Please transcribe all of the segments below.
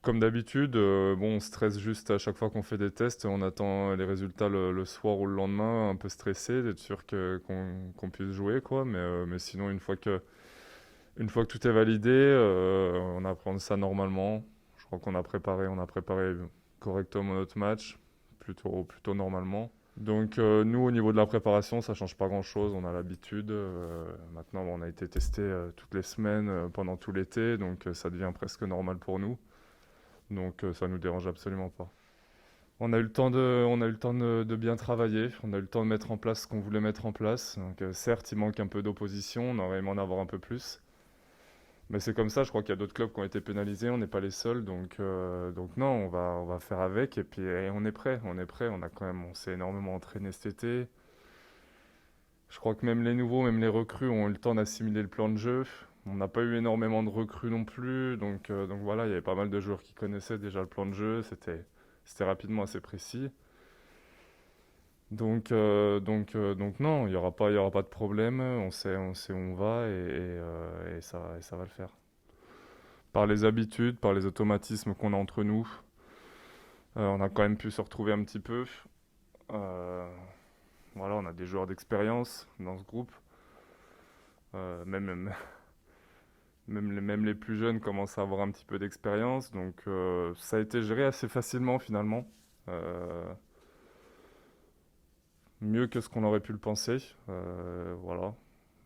Comme d'habitude, bon, on stresse juste à chaque fois qu'on fait des tests, on attend les résultats le soir ou le lendemain, un peu stressé, d'être sûr qu'on puisse jouer, quoi. Mais sinon, une fois que tout est validé, on apprend ça normalement. Je crois qu'on a préparé correctement notre match, plutôt normalement. Donc nous, au niveau de la préparation, ça change pas grand-chose, on a l'habitude. Maintenant, on a été testé toutes les semaines pendant tout l'été, donc ça devient presque normal pour nous. Donc ça nous dérange absolument pas. On a eu le temps de bien travailler, on a eu le temps de mettre en place ce qu'on voulait mettre en place. Donc certes, il manque un peu d'opposition, on aurait aimé en avoir un peu plus. Mais c'est comme ça, je crois qu'il y a d'autres clubs qui ont été pénalisés, on n'est pas les seuls. Donc non, on va faire avec et puis on est prêt, on s'est énormément entraîné cet été. Je crois que même les nouveaux, même les recrues ont eu le temps d'assimiler le plan de jeu. On n'a pas eu énormément de recrues non plus, donc voilà, il y avait pas mal de joueurs qui connaissaient déjà le plan de jeu, c'était rapidement assez précis. Donc non, il y aura pas de problème, on sait où on va et ça va le faire. Par les habitudes, par les automatismes qu'on a entre nous, on a quand même pu se retrouver un petit peu. Euh, voilà, on a des joueurs d'expérience dans ce groupe. Même, même les plus jeunes commencent à avoir un petit peu d'expérience, donc ça a été géré assez facilement finalement. Euh, Mieux que ce qu'on aurait pu le penser. Voilà,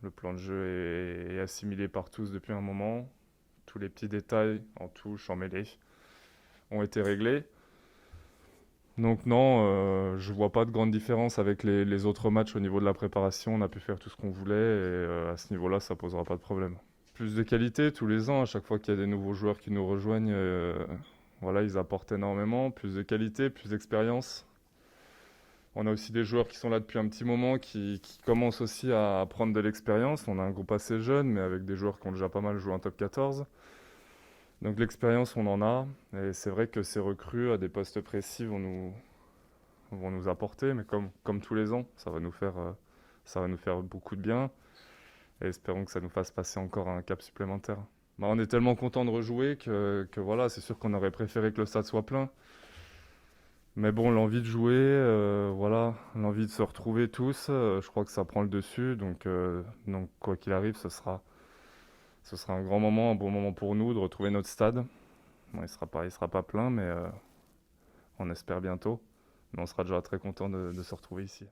le plan de jeu est assimilé par tous depuis un moment. Tous les petits détails en touche, en mêlée, ont été réglés. Donc non, je vois pas de grande différence avec les autres matchs au niveau de la préparation. On a pu faire tout ce qu'on voulait et à ce niveau-là, ça posera pas de problème. Plus de qualité tous les ans, à chaque fois qu'il y a des nouveaux joueurs qui nous rejoignent, voilà, ils apportent énormément. Plus de qualité, plus d'expérience. On a aussi des joueurs qui sont là depuis un petit moment, qui commencent aussi à prendre de l'expérience. On a un groupe assez jeune, mais avec des joueurs qui ont déjà pas mal joué en top 14. Donc l'expérience, on en a. Et c'est vrai que ces recrues à des postes précis vont nous apporter, mais comme tous les ans, ça va nous faire beaucoup de bien. Et espérons que ça nous fasse passer encore un cap supplémentaire. Bah, on est tellement content de rejouer que voilà, c'est sûr qu'on aurait préféré que le stade soit plein. Mais bon, l'envie de jouer, voilà, l'envie de se retrouver tous, je crois que ça prend le dessus. Donc quoi qu'il arrive, ce sera un grand moment, un bon moment pour nous de retrouver notre stade. Bon, il sera pas plein, mais on espère bientôt. Mais on sera déjà très content de se retrouver ici.